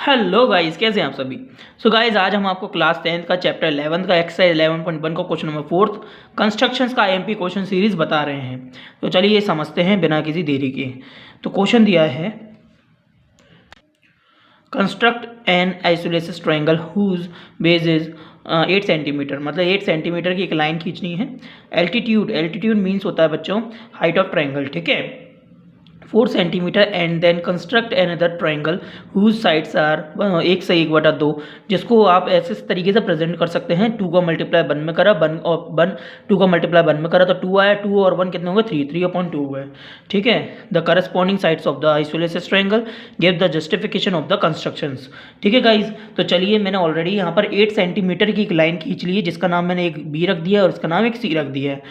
Hello guys, कैसे हैं आप सभी। सो गाइस, आज हम आपको क्लास 10th का चैप्टर 11 का एक्सरसाइज 11.1 का क्वेश्चन नंबर 4 कंस्ट्रक्शंस का आईएमपी क्वेश्चन सीरीज बता रहे हैं। तो चलिए समझते हैं बिना किसी देरी के। तो क्वेश्चन दिया है, construct an isosceles triangle whose base is 8 centimetre, मतलब 8 सेंटीमीटर की एक लाइन खींचनी है। एल्टीट्यूड मीन्स होता है बच्चों हाइट ऑफ ट्रायंगल, ठीक है, 4 centimetre. And then construct another triangle whose sides are 1 से 1/2, जिसको आप ऐसे तरीके से प्रेजेंट कर सकते हैं। 2 का मल्टीप्लाई 1 में करा, 1 और 1, 2 का मल्टीप्लाई 1 में करा तो 2 आया, 2 और 1 कितने होंगे 3/2 हुए, ठीक है। The corresponding sides of the isosceles triangle give the justification of the constructions, ठीक है गाइज। तो चलिए, मैंने ऑलरेडी यहाँ पर 8 सेंटीमीटर की एक लाइन खींच ली है, जिसका नाम मैंने एक बी रख दिया है और इसका नाम एक सी रख दिया है।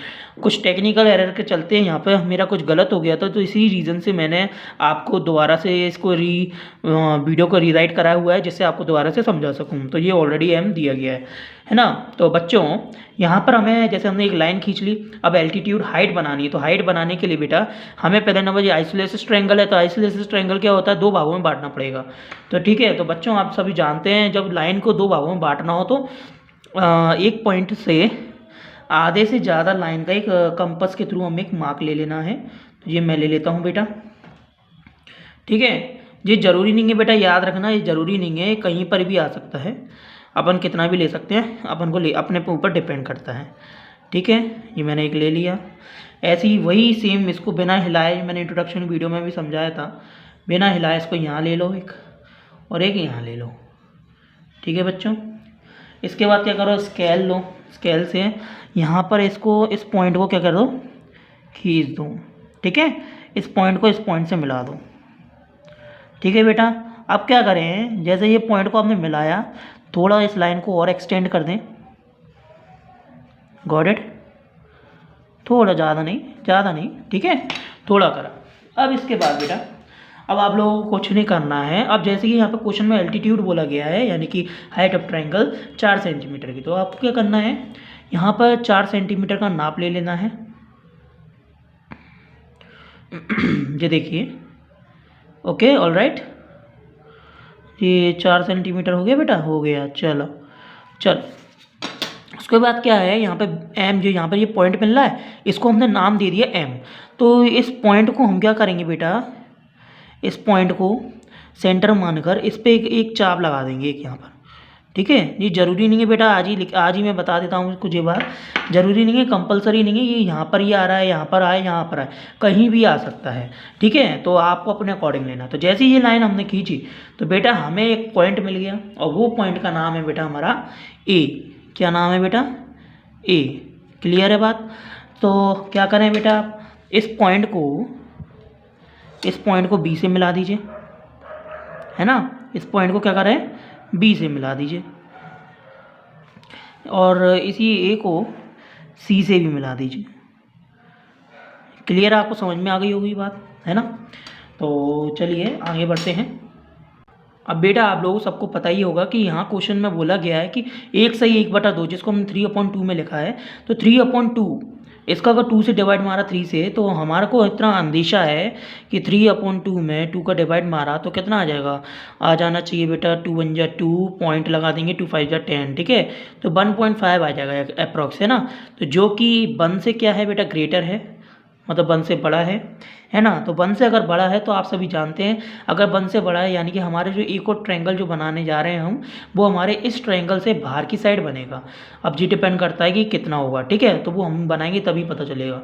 कुछ टेक्निकल एरर के चलते हैं यहाँ पे मेरा कुछ गलत हो गया था, तो इसी रीज़न से मैंने आपको दोबारा से इसको वीडियो को रीराइट कराया हुआ है, जिससे आपको दोबारा से समझा सकूँ। तो ये ऑलरेडी एम दिया गया है ना। तो बच्चों, यहाँ पर हमें जैसे हमने एक लाइन खींच ली, अब एल्टीट्यूड हाइट बनानी है। तो हाइट बनाने के लिए बेटा हमें पहले नंबर ये आइसोलेसिस ट्रायंगल है, तो आइसोलेसिस ट्रायंगल क्या होता है, 2 भागों में बांटना पड़ेगा। तो ठीक है, तो बच्चों आप सभी जानते हैं जब लाइन को 2 भागों में बांटना हो तो एक पॉइंट से आधे से ज़्यादा लाइन का एक कंपास के थ्रू हमें एक मार्क ले लेना है। तो ये मैं ले लेता हूँ बेटा, ठीक है। ये ज़रूरी नहीं है बेटा, याद रखना, ये ज़रूरी नहीं है, कहीं पर भी आ सकता है, अपन कितना भी ले सकते हैं, अपन को अपने ऊपर डिपेंड करता है, ठीक है। ये मैंने एक ले लिया। ऐसे ही वही सेम इसको बिना हिलाए, मैंने इंट्रोडक्शन वीडियो में भी समझाया था, बिना हिलाए इसको यहाँ ले लो एक, और एक यहाँ ले लो, ठीक है बच्चों। इसके बाद क्या करो, स्केल लो, स्केल से यहाँ पर इसको, इस पॉइंट को क्या कर दो, खींच दो, ठीक है। इस पॉइंट को इस पॉइंट से मिला दो, ठीक है बेटा। अब क्या करें, जैसे ये पॉइंट को आपने मिलाया, थोड़ा इस लाइन को और एक्सटेंड कर दें, गॉट इट, थोड़ा ज़्यादा नहीं, ठीक है, थोड़ा करा। अब इसके बाद बेटा, अब आप लोगों को कुछ नहीं करना है। अब जैसे कि यहाँ पर क्वेश्चन में एल्टीट्यूड बोला गया है, यानी कि हाइट ऑफ ट्रायंगल 4 सेंटीमीटर की, तो आपको क्या करना है, यहाँ पर 4 सेंटीमीटर का नाप ले लेना है। ये देखिए, ओके, ऑल राइट, ये 4 सेंटीमीटर हो गया बेटा, हो गया। चलो उसके बाद क्या है, यहाँ पे एम, जो यहाँ पर ये पॉइंट मिल रहा है, इसको हमने नाम दे दिया एम। तो इस पॉइंट को हम क्या करेंगे बेटा, इस पॉइंट को सेंटर मानकर इस पर एक चाप लगा देंगे, एक यहाँ पर, ठीक है। ये ज़रूरी नहीं है बेटा, आज ही मैं बता देता हूँ कुछ, ये बात ज़रूरी नहीं है, कंपलसरी नहीं है, ये यहाँ पर ही आ रहा है, यहाँ पर आए, यहाँ पर आए, कहीं भी आ सकता है, ठीक है। तो आपको अपने अकॉर्डिंग लेना। तो जैसे ये लाइन हमने खींची, तो बेटा हमें एक पॉइंट मिल गया, और वो पॉइंट का नाम है बेटा हमारा ए। क्या नाम है बेटा, ए। क्लियर है बात। तो क्या करें बेटा, इस पॉइंट को बी से मिला दीजिए, है ना। इस पॉइंट को क्या करें, बी से मिला दीजिए, और इसी ए को सी से भी मिला दीजिए। क्लियर, आपको समझ में आ गई होगी बात, है ना। तो चलिए आगे बढ़ते हैं। अब बेटा आप लोगों सबको पता ही होगा कि यहाँ क्वेश्चन में बोला गया है कि 1 से 1/2, जिसको हम 3/2 में लिखा है, तो 3/2 इसका अगर 2 से डिवाइड मारा 3 से, तो हमारे को इतना अंदेशा है कि 3/2 में 2 का डिवाइड मारा तो कितना आ जाएगा, आ जाना चाहिए बेटा 2 1 जा 2, पॉइंट लगा देंगे, 2 5 जा 10, ठीक है। तो 1.5 आ जाएगा अप्रॉक्स, है ना। तो जो कि 1 से क्या है बेटा, ग्रेटर है, मतलब 1 से बड़ा है ना। तो 1 से अगर बड़ा है तो आप सभी जानते हैं, अगर 1 से बड़ा है यानी कि हमारे जो एक और ट्रायंगल जो बनाने जा रहे हैं हम, वो हमारे इस ट्रायंगल से बाहर की साइड बनेगा। अब जी डिपेंड करता है कि कितना होगा, ठीक है, तो वो हम बनाएंगे तभी पता चलेगा।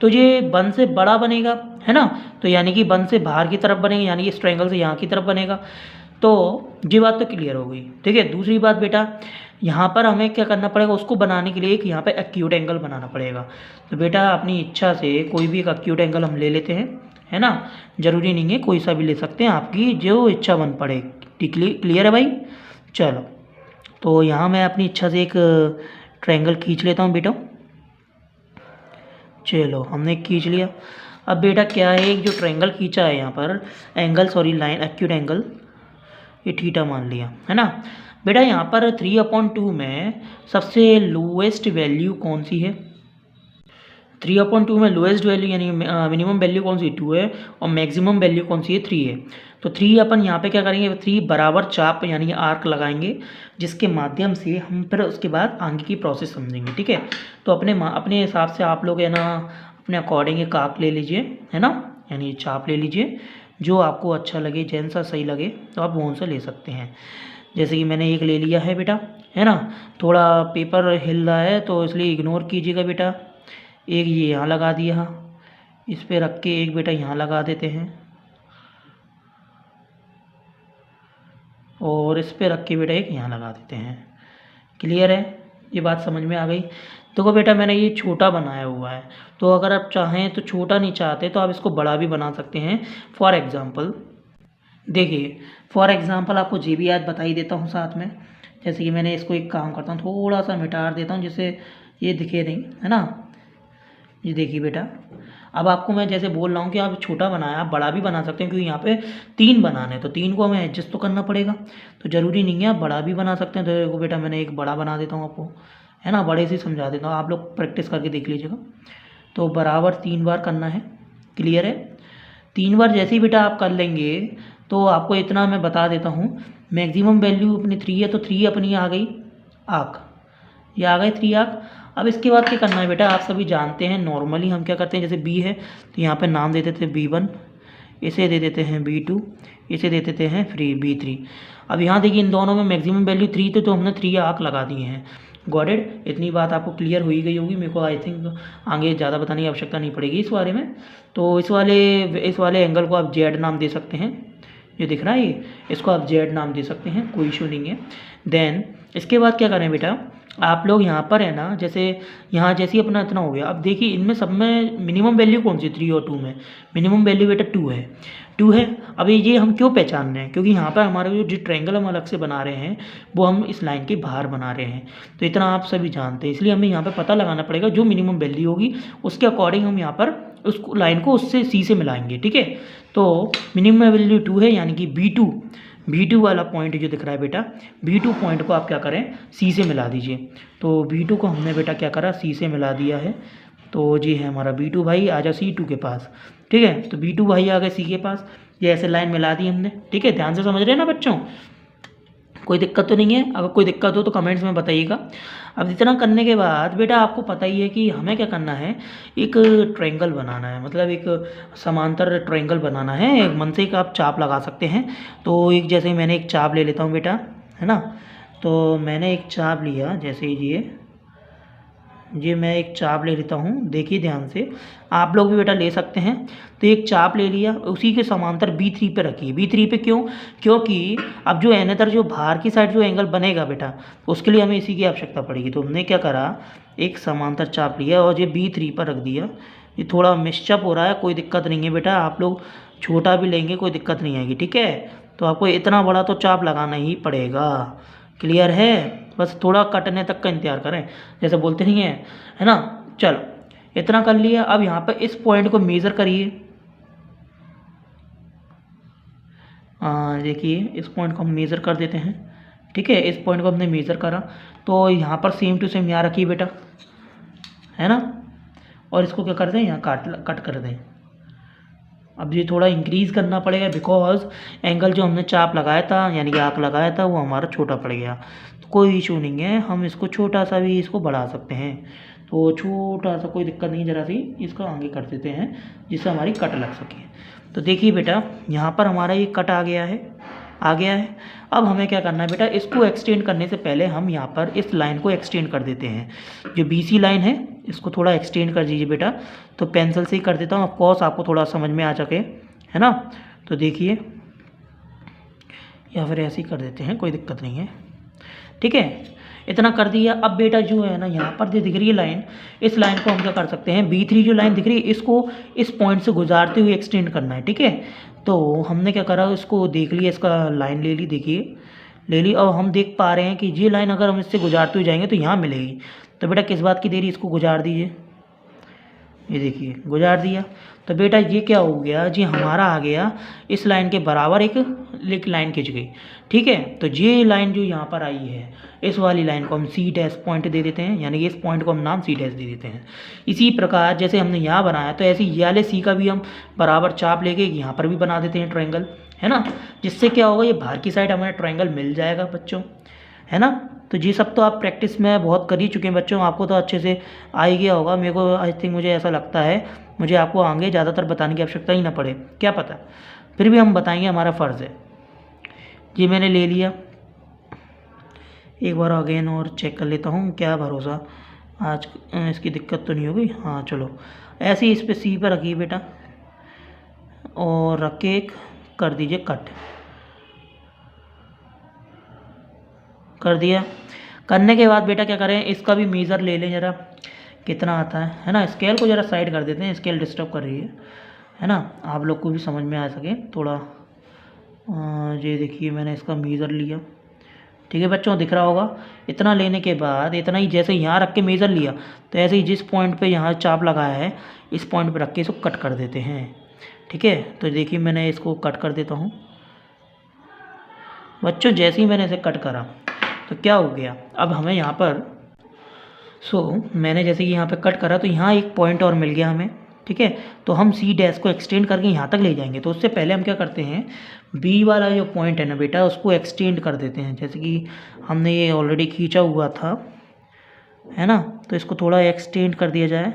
तो ये 1 से बड़ा बनेगा, है ना, तो यानी कि 1 से बाहर की तरफ बनेगा, यानी कि इस ट्रायंगल से यहाँ की तरफ बनेगा। तो ये बात तो क्लियर हो गई, ठीक है। दूसरी बात बेटा, यहाँ पर हमें क्या करना पड़ेगा, उसको बनाने के लिए एक यहाँ पे एक्यूट एंगल बनाना पड़ेगा। तो बेटा अपनी इच्छा से कोई भी एक एक्यूट एंगल हम ले लेते हैं, है ना, ज़रूरी नहीं है, कोई सा भी ले सकते हैं, आपकी जो इच्छा बन पड़े। क्लियर है भाई। चलो, तो यहाँ मैं अपनी इच्छा से एक ट्रायंगल खींच लेता हूँ बेटा। चलो हमने खींच लिया। अब बेटा क्या है, एक जो ट्रायंगल खींचा है यहाँ पर angle, sorry line, acute angle, ये थीटा मान लिया, है ना। बेटा यहाँ पर 3/2 में सबसे लोएस्ट वैल्यू कौन सी है, 3/2 में लोएस्ट वैल्यू यानी मिनिमम वैल्यू कौन सी 2 है और मैक्सिमम वैल्यू कौन सी है 3 है। तो 3 अपन यहाँ पे क्या करेंगे 3 बराबर चाप यानी आर्क लगाएंगे, जिसके माध्यम से हम फिर उसके बाद आगे की प्रोसेस समझेंगे, ठीक है। तो अपने हिसाब से आप लोग है ना अपने अकॉर्डिंग एक आर्क ले लीजिए, है ना, यानी चाप ले लीजिए, जो आपको अच्छा लगे, जैन सा सही लगे तो आप वो से ले सकते हैं। जैसे कि मैंने एक ले लिया है बेटा, है ना, थोड़ा पेपर हिल रहा है तो इसलिए इग्नोर कीजिएगा बेटा। एक ये यहाँ लगा दिया, इस पे रख के एक बेटा यहाँ लगा देते हैं, और इस पे रख के बेटा एक यहाँ लगा देते हैं। क्लियर है, ये बात समझ में आ गई। देखो बेटा मैंने ये छोटा बनाया हुआ है, तो अगर आप चाहें तो छोटा नहीं चाहते तो आप इसको बड़ा भी बना सकते हैं। फॉर एग्ज़ाम्पल देखिए, फॉर एग्ज़ाम्पल आपको जी भी याद बता ही देता हूँ साथ में। जैसे कि मैंने इसको एक काम करता हूँ, थोड़ा सा मिटा देता हूँ जिससे ये दिखे नहीं, है ना। ये देखिए बेटा, अब आपको मैं जैसे बोल रहा हूँ कि आप छोटा बनाया, आप बड़ा भी बना सकते हैं, क्योंकि यहाँ पे 3 बनाने हैं तो 3 को हमें एडजस्ट तो करना पड़ेगा, तो ज़रूरी नहीं है, आप बड़ा भी बना सकते हैं। तो देखो बेटा मैंने एक बड़ा बना देता हूँ आपको, है ना, बड़े से समझा देता हूँ, आप लोग प्रैक्टिस करके देख लीजिएगा। तो बराबर 3 बार करना है। क्लियर है, 3 बार जैसे ही बेटा आप कर लेंगे तो आपको इतना मैं बता देता हूँ, मैक्सिमम वैल्यू अपनी 3 है तो 3 अपनी आ गई आँख, ये आ गए 3 आँख। अब इसके बाद क्या करना है बेटा, आप सभी जानते हैं नॉर्मली हम क्या करते हैं, जैसे बी है तो यहाँ पे नाम दे देते हैं B1, इसे दे देते हैं B2, इसे दे देते हैं B3। अब यहाँ देखिए इन दोनों में मैक्सिमम वैल्यू 3 थे तो हमने 3 आँख लगा दिए हैं। गॉट इट, इतनी बात आपको क्लियर हो ही गई होगी। मेरे को आई थिंक आगे ज़्यादा बताने की आवश्यकता नहीं पड़ेगी इस बारे में। तो इस वाले एंगल को आप जेड नाम दे सकते हैं, ये दिख रहा है ये, इसको आप जेड नाम दे सकते हैं, कोई इशू नहीं है। देन इसके बाद क्या करें बेटा, आप लोग यहाँ पर है ना, जैसे यहाँ जैसे ही अपना इतना हो गया, अब देखिए इनमें सब में मिनिमम वैल्यू कौन सी 3 और 2 में मिनिमम वैल्यू बेटा 2 है, 2 है। अब ये हम क्यों पहचान रहे हैं, क्योंकि यहाँ पर हमारे जो ट्रायंगल हम अलग से बना रहे हैं वो हम इस लाइन के बाहर बना रहे हैं, तो इतना आप सभी जानते हैं, इसलिए हमें यहाँ पर पता लगाना पड़ेगा जो मिनिमम वैल्यू होगी उसके अकॉर्डिंग हम यहाँ पर उस लाइन को उससे सी से मिलाएंगे, ठीक है। तो मिनिमम वैल्यू 2 है, यानी कि B2 वाला पॉइंट जो दिख रहा है बेटा, B2 पॉइंट को आप क्या करें सी से मिला दीजिए। तो B2 को हमने बेटा क्या करा, सी से मिला दिया है। तो जी है हमारा B2 भाई आ जा C2 के पास, ठीक है। तो B2 भाई आ गए C के पास, ये ऐसे लाइन मिला दी हमने, ठीक है। ध्यान से समझ रहे हैं ना बच्चों, कोई दिक्कत तो नहीं है, अगर कोई दिक्कत हो तो कमेंट्स में बताइएगा। अब इतना करने के बाद बेटा आपको पता ही है कि हमें क्या करना है, एक ट्रायंगल बनाना है, मतलब एक समांतर ट्रायंगल बनाना है। एक मन से एक आप चाप लगा सकते हैं। तो एक जैसे मैंने एक चाप ले लेता हूँ बेटा, है ना। तो मैंने एक चाप लिया, जैसे ही ये मैं एक चाप ले लेता हूँ, देखिए ध्यान से, आप लोग भी बेटा ले सकते हैं। तो एक चाप ले लिया, उसी के समांतर B3 पे रखिए। B3 पे क्यों, क्योंकि अब जो एनअदर जो बाहर की साइड जो एंगल बनेगा बेटा, उसके लिए हमें इसी की आवश्यकता पड़ेगी। तो हमने क्या करा, एक समांतर चाप लिया और ये B3 पर रख दिया। ये थोड़ा मिक्सअप हो रहा है, कोई दिक्कत नहीं है बेटा, आप लोग छोटा भी लेंगे कोई दिक्कत नहीं आएगी, ठीक है। तो आपको इतना बड़ा तो चाप लगाना ही पड़ेगा। क्लियर है, बस थोड़ा कटने तक का इंतजार करें, जैसे बोलते नहीं है ना। चलो इतना कर लिया, अब यहाँ पर इस पॉइंट को मेज़र करिए। देखिए इस पॉइंट को हम मेज़र कर देते हैं, ठीक है। इस पॉइंट को हमने मेज़र करा, तो यहाँ पर सेम टू सेम यहाँ रखिए बेटा, है ना। और इसको क्या कर दें, यहाँ कट कर दें। अब ये थोड़ा इंक्रीज़ करना पड़ेगा, बिकॉज एंगल जो हमने चाप लगाया था यानी कि आर्क लगाया था वो हमारा छोटा पड़ गया। तो कोई इशू नहीं है, हम इसको छोटा सा भी इसको बढ़ा सकते हैं। तो छोटा सा कोई दिक्कत नहीं, ज़रा सी इसको आगे कर देते हैं जिससे हमारी कट लग सके। तो देखिए बेटा यहाँ पर हमारा ये कट आ गया है। अब हमें क्या करना है बेटा, इसको एक्सटेंड करने से पहले हम यहाँ पर इस लाइन को एक्सटेंड कर देते हैं। जो BC लाइन है इसको थोड़ा एक्सटेंड कर दीजिए बेटा। तो पेंसिल से ही कर देता हूँ, ऑफकोर्स आपको थोड़ा समझ में आ सके, है ना। तो देखिए, या फिर ऐसे ही कर देते हैं, कोई दिक्कत नहीं है, ठीक है। इतना कर दिया। अब बेटा जो है ना यहाँ पर जो दिख रही है लाइन, इस लाइन को हम क्या कर सकते हैं, B3 जो लाइन दिख रही है इसको इस पॉइंट से गुजारते हुए एक्सटेंड करना है, ठीक है। तो हमने क्या करा, इसको देख लिया, इसका लाइन ले ली, देखिए ले ली। और हम देख पा रहे हैं कि ये लाइन अगर हम इससे गुजारते हुए जाएंगे तो यहाँ मिलेगी। तो बेटा किस बात की देरी, इसको गुजार दीजिए, ये देखिए गुजार दिया। तो बेटा ये क्या हो गया जी, हमारा आ गया इस लाइन के बराबर एक लाइन खिंच गई। ठीक है, तो ये लाइन जो यहाँ पर आई है, इस वाली लाइन को हम सी डैश पॉइंट दे देते हैं, यानी कि इस पॉइंट को हम नाम सी डैश दे देते हैं। इसी प्रकार जैसे हमने यहाँ बनाया, तो ऐसे ये वाले सी का भी हम बराबर चाप लेके यहाँ पर भी बना देते हैं ट्रायंगल, है ना। जिससे क्या होगा, ये बाहर की साइड हमें ट्रायंगल मिल जाएगा बच्चों, है ना। तो ये सब तो आप प्रैक्टिस में बहुत कर ही चुके हैं बच्चों, आपको तो अच्छे से आ ही गया होगा। मेरे को आई थिंक, मुझे ऐसा लगता है, मुझे आपको आगे ज़्यादातर बताने की आवश्यकता ही ना पड़े, क्या पता, फिर भी हम बताएंगे, हमारा फ़र्ज़ है। ये मैंने ले लिया, एक बार अगेन और चेक कर लेता हूँ, क्या भरोसा आज इसकी दिक्कत तो नहीं होगी। हाँ चलो, ऐसे ही इस पर सी पर रखिए बेटा, और रख के एक कर दीजिए कट, कर दिया। करने के बाद बेटा क्या करें, इसका भी मेज़र ले लें ज़रा, कितना आता है ना। स्केल को ज़रा साइड कर देते हैं, स्केल डिस्टर्ब कर रही है ना, आप लोग को भी समझ में आ सके थोड़ा। ये देखिए मैंने इसका मेज़र लिया, ठीक है बच्चों, दिख रहा होगा। इतना लेने के बाद, इतना ही जैसे यहाँ रख के मेज़र लिया, तो ऐसे ही जिस पॉइंट पे यहाँ चाप लगाया है, इस पॉइंट पे रख के इसको कट कर देते हैं। ठीक है, तो देखिए मैंने इसको कट कर देता हूँ बच्चों। जैसे ही मैंने इसे कट करा, तो क्या हो गया, अब हमें यहाँ पर मैंने जैसे कि यहाँ पे कट करा, तो यहाँ एक पॉइंट और मिल गया हमें। ठीक है, तो हम सी डैश को एक्सटेंड करके यहाँ तक ले जाएंगे। तो उससे पहले हम क्या करते हैं, बी वाला जो पॉइंट है ना बेटा, उसको एक्सटेंड कर देते हैं। जैसे कि हमने ये ऑलरेडी खींचा हुआ था, है ना, तो इसको थोड़ा एक्सटेंड कर दिया जाए,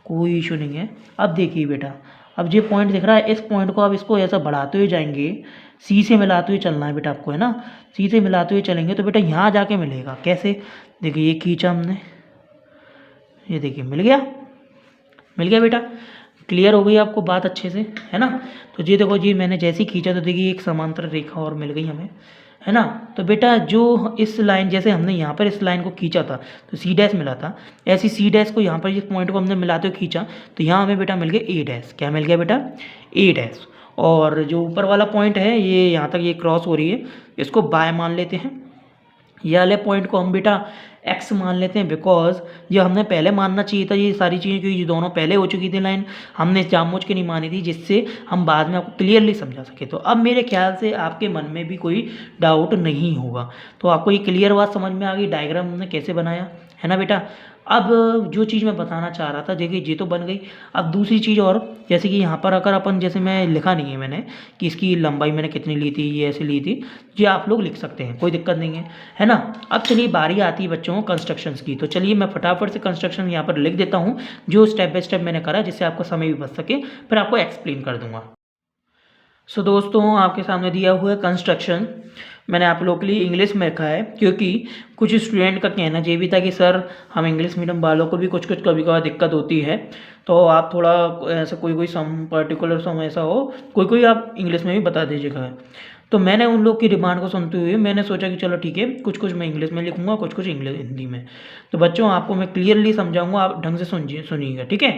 कोई इशू नहीं है। अब देखिए बेटा, अब ये पॉइंट दिख रहा है, इस पॉइंट को अब इसको ऐसा बढ़ाते हुए जाएंगे, सी से मिलाते हुए चलना है बेटा आपको, है ना। सी से मिलाते हुए चलेंगे तो बेटा यहाँ जाके मिलेगा। कैसे, देखिए ये खींचा हमने, ये देखिए मिल गया, मिल गया बेटा। क्लियर हो गई आपको बात अच्छे से, है ना। तो ये देखो जी, मैंने जैसे ही खींचा तो देखिए एक समांतर रेखा और मिल गई हमें, है ना। तो बेटा जो इस लाइन, जैसे हमने यहाँ पर इस लाइन को खींचा था तो सी डैश मिला था, ऐसी सी डैश को यहाँ पर इस पॉइंट को हमने मिलाते हुए खींचा, तो यहाँ हमें बेटा मिल गया ए डैश। क्या मिल गया बेटा, ए डैश। और जो ऊपर वाला पॉइंट है, ये यहाँ तक ये क्रॉस हो रही है, इसको बाय मान लेते हैं। ये वाले पॉइंट को हम बेटा एक्स मान लेते हैं, बिकॉज ये हमने पहले मानना चाहिए था ये सारी चीज़ें, क्योंकि ये दोनों पहले हो चुकी थी लाइन, हमने जानबूझ के नहीं मानी थी, जिससे हम बाद में आपको क्लियरली समझा सके। तो अब मेरे ख्याल से आपके मन में भी कोई डाउट नहीं होगा। तो आपको ये क्लियर बात समझ में आ गई, डायग्राम हमने कैसे बनाया, है ना बेटा। अब जो चीज़ मैं बताना चाह रहा था, देखिए ये तो बन गई। अब दूसरी चीज़ और, जैसे कि यहाँ पर अगर अपन, जैसे मैं लिखा नहीं है मैंने कि इसकी लंबाई मैंने कितनी ली थी, ये ऐसे ली थी, ये आप लोग लिख सकते हैं, कोई दिक्कत नहीं है ना। अब चलिए बारी आती है बच्चों कंस्ट्रक्शंस की। तो चलिए मैं फटाफट से कंस्ट्रक्शन यहाँ पर लिख देता हूँ, जो स्टेप बाय स्टेप मैंने करा, जिससे आपको समय भी बच सके, फिर आपको एक्सप्लेन कर दूंगा। सो दोस्तों, आपके सामने दिया हुआ है कंस्ट्रक्शन, मैंने आप लोगों के लिए इंग्लिश में रखा है, क्योंकि कुछ स्टूडेंट का कहना ये भी था कि सर हम इंग्लिश मीडियम वालों को भी कुछ कुछ कभी कभार दिक्कत होती है, तो आप थोड़ा ऐसा कोई सम पर्टिकुलर सम ऐसा हो, कोई आप इंग्लिश में भी बता दीजिएगा। तो मैंने उन लोग की डिमांड को सुनते हुए मैंने सोचा कि चलो ठीक है, कुछ कुछ मैं इंग्लिश में लिखूंगा, कुछ कुछ इंग्लिश हिंदी में। तो बच्चों आपको मैं क्लियरली समझाऊंगा, आप ढंग से सुनिएगा, ठीक है।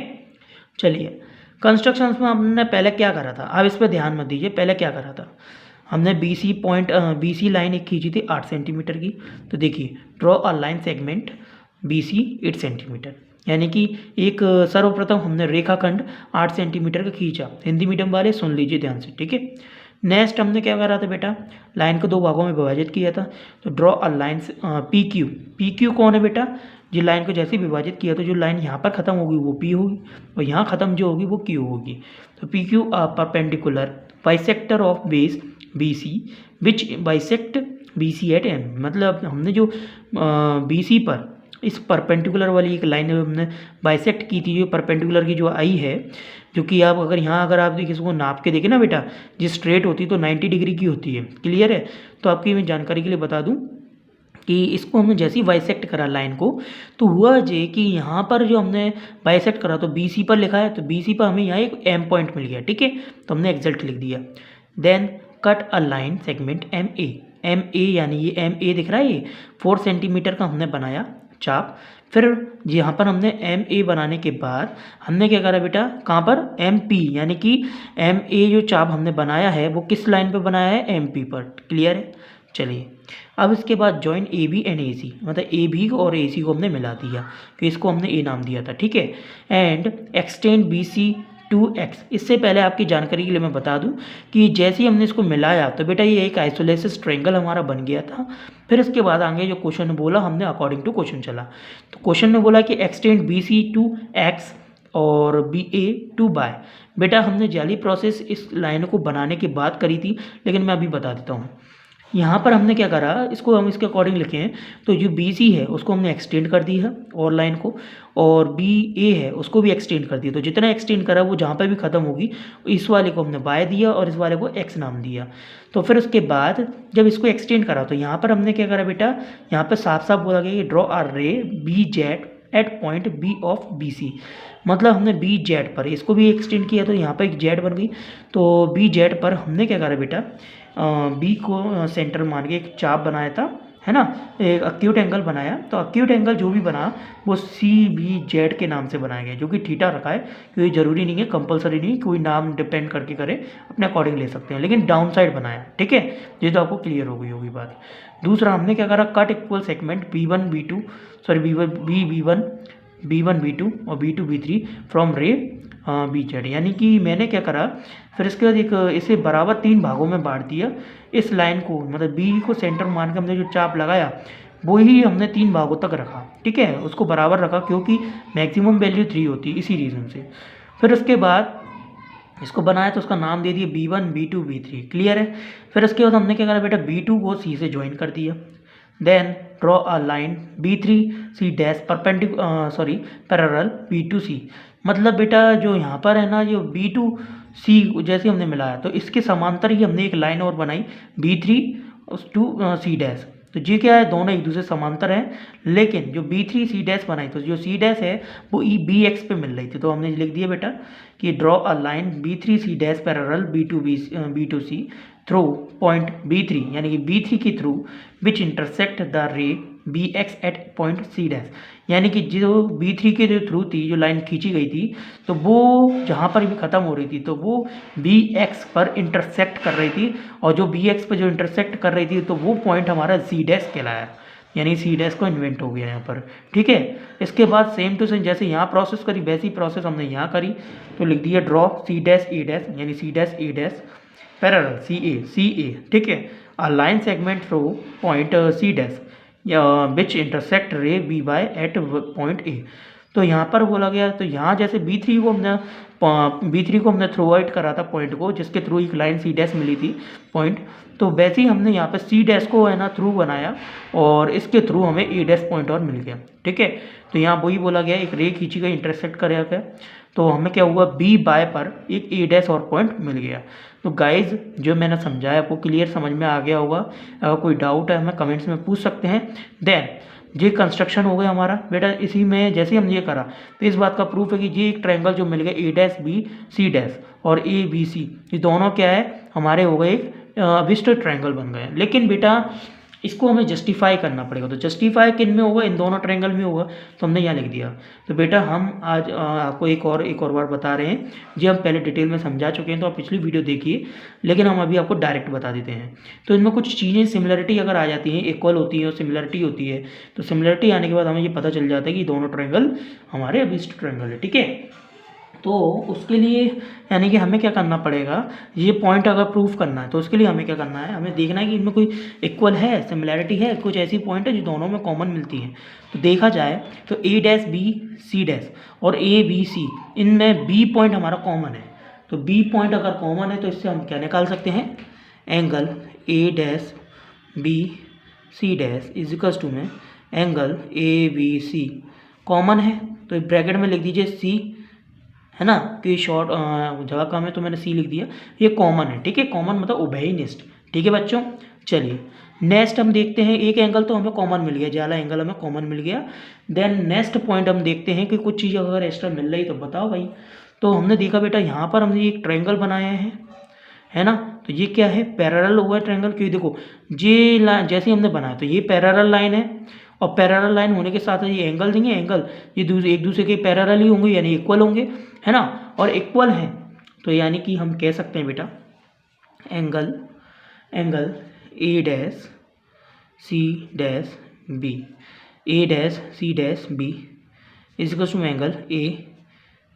चलिए, कंस्ट्रक्शंस में हमने पहले क्या करा था, आप इस पर ध्यान मत दीजिए। पहले क्या करा था, हमने BC लाइन एक खींची थी 8 सेंटीमीटर की। तो देखिए, draw a line segment BC 8 centimetre, यानी कि एक सर्वप्रथम हमने रेखाखंड 8 सेंटीमीटर का खींचा। हिंदी मीडियम वाले सुन लीजिए ध्यान से, ठीक है। नेक्स्ट हमने क्या करा था बेटा, लाइन को 2 भागों में विभाजित किया था। तो ड्रॉ अ लाइन PQ कौन है बेटा, जो लाइन को जैसे विभाजित किया तो जो लाइन यहाँ पर ख़त्म होगी वो P होगी, और यहाँ ख़त्म जो होगी वो Q होगी। तो PQ perpendicular bisector of base BC which bisect BC at M। मतलब हमने जो BC पर इस परपेंडिकुलर वाली एक लाइन हमने बाइसेक्ट की थी, जो परपेंडिकुलर की जो आई है, जो कि आप अगर आप देखिए इसको नाप के देखें ना बेटा, जिस स्ट्रेट होती है तो 90 डिग्री की होती है। क्लियर है। तो आपकी मैं जानकारी के लिए बता दूं कि इसको हमने जैसे ही बाइसेक्ट करा लाइन को, तो हुआ ये कि यहाँ पर जो हमने बाइसेक्ट करा तो BC पर लिखा है, तो BC पर हमें यहाँ एक M पॉइंट मिल गया, ठीक है। तो हमने एग्जैक्ट लिख दिया। Then cut a line segment MA यानी ये MA दिख रहा है, ये 4 सेंटीमीटर का हमने बनाया चाप। फिर यहाँ पर हमने MA बनाने के बाद हमने क्या करा बेटा, कहाँ पर MP, यानी कि MA जो चाप हमने बनाया है वो किस लाइन पे बनाया है, MP पर। क्लियर है। चलिए, अब इसके बाद जॉइन ए बी एंड ए सी, मतलब ए बी और ए सी को हमने मिला दिया, तो इसको हमने ए नाम दिया था, ठीक है। And extend B C to X. इससे पहले आपकी जानकारी के लिए मैं बता दूं कि जैसे ही हमने इसको मिलाया तो बेटा ये एक आइसोलेसिस ट्रायंगल हमारा बन गया था। फिर इसके बाद आगे जो क्वेश्चन बोला हमने अकॉर्डिंग टू क्वेश्चन चला। तो क्वेश्चन में बोला कि extend B C to X और बी ए टू बाय। बेटा हमने जाली प्रोसेस इस लाइन को बनाने के बाद करी थी, लेकिन मैं अभी बता देता हूँ। यहाँ पर हमने क्या करा, इसको हम इसके अकॉर्डिंग लिखे हैं, तो जो बी सी है उसको हमने एक्सटेंड कर दी है और लाइन को, और बी ए है उसको भी एक्सटेंड कर दिया। तो जितना एक्सटेंड करा वो जहाँ पर भी ख़त्म होगी इस वाले को हमने बाय दिया और इस वाले को एक्स नाम दिया। तो फिर उसके बाद जब इसको एक्सटेंड करा तो यहाँ पर हमने क्या करा बेटा, यहाँ पर साफ साफ बोला गया कि draw a ray B Z at point B of B C. मतलब हमने बी जेड पर इसको भी एक्सटेंड किया तो यहाँ पर एक जेड बन गई। तो बी जेड पर हमने क्या करा बेटा, बी को सेंटर मान के एक चाप बनाया था, है ना, एक अक्यूट एंगल बनाया। तो अक्यूट एंगल जो भी बना वो सी बी जेड के नाम से बनाया गया, जो कि थीटा रखा है, क्योंकि ज़रूरी नहीं है, कंपलसरी नहीं, कोई नाम डिपेंड करके करे, अपने अकॉर्डिंग ले सकते हैं, लेकिन डाउन साइड बनाया, ठीक है। ये तो आपको क्लियर हो गई होगी बात। दूसरा हमने क्या करा, cut equal segment B one B two, sorry B one B two और B two B three from ray B Z. यानी कि मैंने क्या करा, फिर इसके बाद एक इसे बराबर 3 भागों में बांट दिया इस लाइन को, मतलब बी को सेंटर मान के हमने जो चाप लगाया वो ही हमने 3 भागों तक रखा, ठीक है, उसको बराबर रखा क्योंकि मैक्सिमम वैल्यू 3 होती है, इसी रीज़न से। फिर उसके बाद इसको बनाया तो उसका नाम दे दिया B1 B2 B3, क्लियर है। फिर उसके बाद हमने क्या करा बेटा, B2 को C से ज्वाइन कर दिया। Then draw a line B3 C dash parallel B2 C। मतलब बेटा जो यहाँ पर है ना, जो B2 C जैसे हमने मिलाया तो इसके समांतर ही हमने एक लाइन और बनाई B3 टू C डैश। तो ये क्या है, दोनों एक दूसरे समांतर हैं, लेकिन जो B3 C डैश बनाई तो जो C डैश है वो ई बी एक्स पे मिल रही थी। तो हमने लिख दिया बेटा कि draw a line B3 C dash parallel B2 C through point B3, यानी कि B3 की through which intersect the ray B X at point C dash. यानी कि जो B3 के जो थ्रू थी, जो लाइन खींची गई थी, तो वो जहाँ पर भी ख़त्म हो रही थी तो वो BX पर इंटरसेक्ट कर रही थी, और जो BX पर जो इंटरसेक्ट कर रही थी तो वो पॉइंट हमारा C डैश कहलाया, यानी C डैश को इन्वेंट हो गया यहाँ पर, ठीक है। इसके बाद सेम टू सेम जैसे यहाँ प्रोसेस करी वैसी प्रोसेस हमने यहाँ करी। तो लिख दिया draw C dash A dash, यानी C dash A dash parallel C A, ठीक है, a line segment through point C dash which intersect ray B by at point A. तो यहाँ पर बोला गया, तो यहाँ जैसे B3 को हमने थ्रू आउट करा था पॉइंट को, जिसके थ्रू एक लाइन C डैश मिली थी पॉइंट, तो वैसे ही हमने यहाँ पर C डैश को है ना थ्रू बनाया और इसके थ्रू हमें A डैश पॉइंट और मिल गया, ठीक है। तो यहाँ वही बोला गया, एक रे खींची गई, इंटरसेक्ट कराया गया, तो हमें क्या हुआ, बी बाय पर एक A डैश और पॉइंट मिल गया। तो गाइज जो मैंने समझाया आपको क्लियर समझ में आ गया होगा। अगर कोई डाउट है हमें कमेंट्स में पूछ सकते हैं। देन ये कंस्ट्रक्शन हो गया हमारा बेटा। इसी में जैसे हम ये करा तो इस बात का प्रूफ है कि ये एक ट्रायंगल जो मिल गया A dash B C dash और A B C, ये दोनों क्या है हमारे हो गए एक अभिष्ट ट्रायंगल बन गए। लेकिन बेटा इसको हमें जस्टिफाई करना पड़ेगा। तो जस्टिफाई किन में होगा, इन दोनों ट्रायंगल में होगा, तो हमने यहाँ लिख दिया। तो बेटा हम आज आपको एक और बार बता रहे हैं, जो हम पहले डिटेल में समझा चुके हैं, तो आप पिछली वीडियो देखिए, लेकिन हम अभी आपको डायरेक्ट बता देते हैं। तो इनमें कुछ चीज़ें सिमिलरिटी अगर आ जाती हैं, इक्वल होती है और सिमिलरिटी होती है, तो सिमिलरिटी आने के बाद हमें ये पता चल जाता है कि दोनों ट्रायंगल हमारे अभिष्ट ट्रायंगल है, ठीक है। तो उसके लिए यानी कि हमें क्या करना पड़ेगा, ये पॉइंट अगर प्रूफ करना है तो उसके लिए हमें क्या करना है, हमें देखना है कि इनमें कोई इक्वल है, सिमिलैरिटी है, कुछ ऐसी पॉइंट है जो दोनों में कॉमन मिलती हैं। तो देखा जाए तो A dash B C dash और A B C, इनमें B पॉइंट हमारा कॉमन है। तो B पॉइंट अगर कॉमन है तो इससे हम क्या निकाल सकते हैं, angle A dash B C dash is equals to में angle A B C common है, तो ब्रैकेट में लिख दीजिए C, है ना, कि शॉर्ट जगह कम है तो मैंने C लिख दिया, ये कॉमन है, ठीक है। कॉमन मतलब उभयनिष्ठ, ठीक है बच्चों। चलिए नेक्स्ट हम देखते हैं, एक एंगल तो हमें कॉमन मिल गया, ज्यादा एंगल हमें कॉमन मिल गया। देन नेक्स्ट पॉइंट हम देखते हैं कि कुछ चीज़ अगर एक्स्ट्रा मिल रही तो बताओ भाई। तो हमने देखा बेटा यहाँ पर हमने एक ट्रायंगल बनाया है ना, तो ये क्या है, पैरेलल हुआ है ट्रायंगल, क्योंकि देखो ये लाइन जैसे हमने बनाया तो ये पैरेलल लाइन है, और पैरेलल लाइन होने के साथ ये एंगल देंगे, एंगल ये एक दूसरे के पैरेलल ही होंगे, यानी इक्वल होंगे, है ना, और इक्वल हैं तो यानी कि हम कह सकते हैं बेटा angle A dash C dash B, A dash C dash B is equal to angle A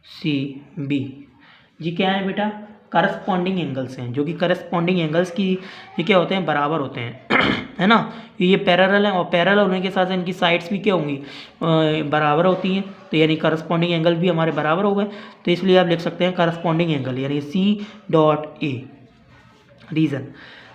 C B. जी क्या है बेटा, करस्पॉन्डिंग एंगल्स हैं, जो कि करस्पॉन्डिंग एंगल्स की ये क्या होते हैं, बराबर होते हैं है ना। ये पैरेलल हैं और पैरेलल होने के साथ इनकी साइड्स भी क्या होंगी, बराबर होती हैं, तो यानी करस्पॉन्डिंग एंगल भी हमारे बराबर हो गए। तो इसलिए आप लिख सकते हैं करस्पॉन्डिंग एंगल यानी सी डॉट ए। रीज़न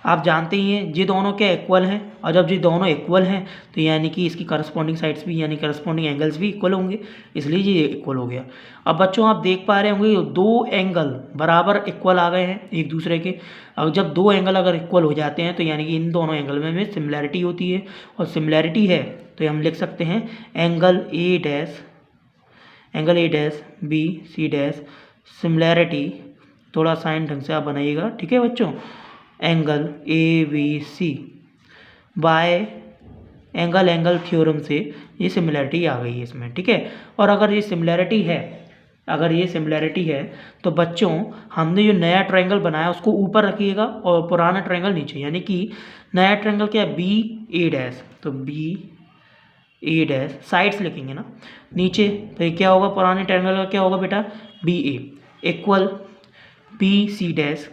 आप जानते ही हैं, ये दोनों क्या इक्वल हैं, और जब ये दोनों इक्वल हैं तो यानी कि इसकी करस्पॉन्डिंग साइड्स भी यानी करस्पॉन्डिंग एंगल्स भी इक्वल होंगे, इसलिए ये इक्वल हो गया। अब बच्चों आप देख पा रहे होंगे दो एंगल बराबर इक्वल आ गए हैं एक दूसरे के। अब जब दो एंगल अगर इक्वल हो जाते हैं तो यानी कि इन दोनों एंगल में सिमिलैरिटी होती है, और सिमिलैरिटी है तो हम लिख सकते हैं angle A dash B C dash similarity, थोड़ा साइन ढंग से आप बनाइएगा, ठीक है बच्चों, angle A B C by angle theorem से ये सिमिलैरिटी आ गई है इसमें, ठीक है। और अगर ये सिमिलैरिटी है तो बच्चों हमने जो नया ट्रायंगल बनाया उसको ऊपर रखिएगा और पुराना ट्रायंगल नीचे, यानी कि नया ट्रायंगल क्या है बी ए डैश, तो बी ए डैश साइड्स लिखेंगे ना नीचे, तो ये क्या होगा, पुराने ट्रायंगल का क्या होगा बेटा, B A equal B C dash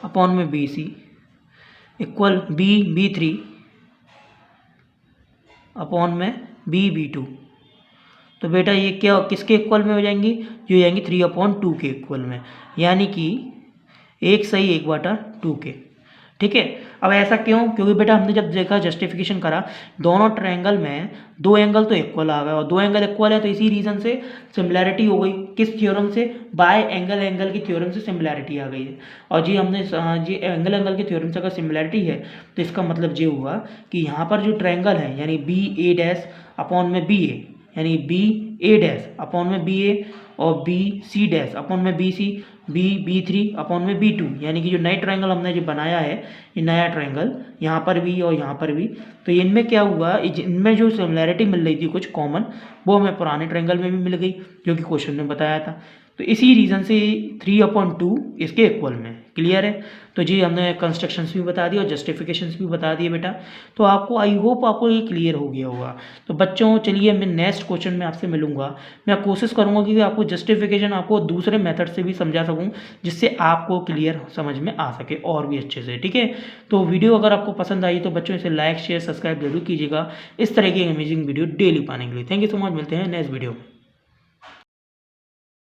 upon में B C equal B three upon में बी टू। तो बेटा ये क्या किसके इक्वल में हो जाएंगी, ये हो जाएंगी 3/2 के इक्वल में, यानी कि 1/2 के, ठीक है। अब ऐसा क्यों, क्योंकि बेटा हमने जब देखा जस्टिफिकेशन करा दोनों ट्रायंगल में दो एंगल तो इक्वल आ गए, और दो एंगल इक्वल है तो इसी रीज़न से सिमिलैरिटी हो गई, किस थ्योरम से, बाय एंगल की थ्योरम से सिमिलैरिटी आ गई है। और जी हमने जी एंगल के थ्योरम से अगर सिमिलैरिटी है तो इसका मतलब ये हुआ कि यहाँ पर जो ट्रायंगल है यानी बी ए डैश अपॉन में बी ए, यानी बी ए डैश अपॉन में बी ए और बी सी डैश अपॉन में B C B three upon में बी टू, यानी कि जो नई ट्रायंगल हमने जो बनाया है ये नया ट्रायंगल यहाँ पर भी और यहाँ पर भी, तो इनमें क्या हुआ, इनमें जो सिमिलैरिटी मिल रही थी कुछ कॉमन वो हमें पुराने ट्रायंगल में भी मिल गई जो कि क्वेश्चन में बताया था। तो इसी रीज़न से 3/2 इसके इक्वल में, क्लियर है। तो जी हमने कंस्ट्रक्शंस भी बता दिए और जस्टिफिकेशंस भी बता दिए बेटा, तो आपको आई होप आपको ये क्लियर हो गया होगा। तो बच्चों चलिए मैं नेक्स्ट क्वेश्चन में आपसे मिलूंगा, मैं कोशिश करूंगा कि आपको जस्टिफिकेशन आपको दूसरे मेथड से भी समझा सकूं जिससे आपको क्लियर समझ में आ सके और भी अच्छे से, ठीक है। तो वीडियो अगर आपको पसंद आई तो बच्चों इसे लाइक शेयर सब्सक्राइब जरूर कीजिएगा इस तरह की अमेजिंग वीडियो डेली पाने के लिए। थैंक यू सो मच, मिलते हैं नेक्स्ट वीडियो में।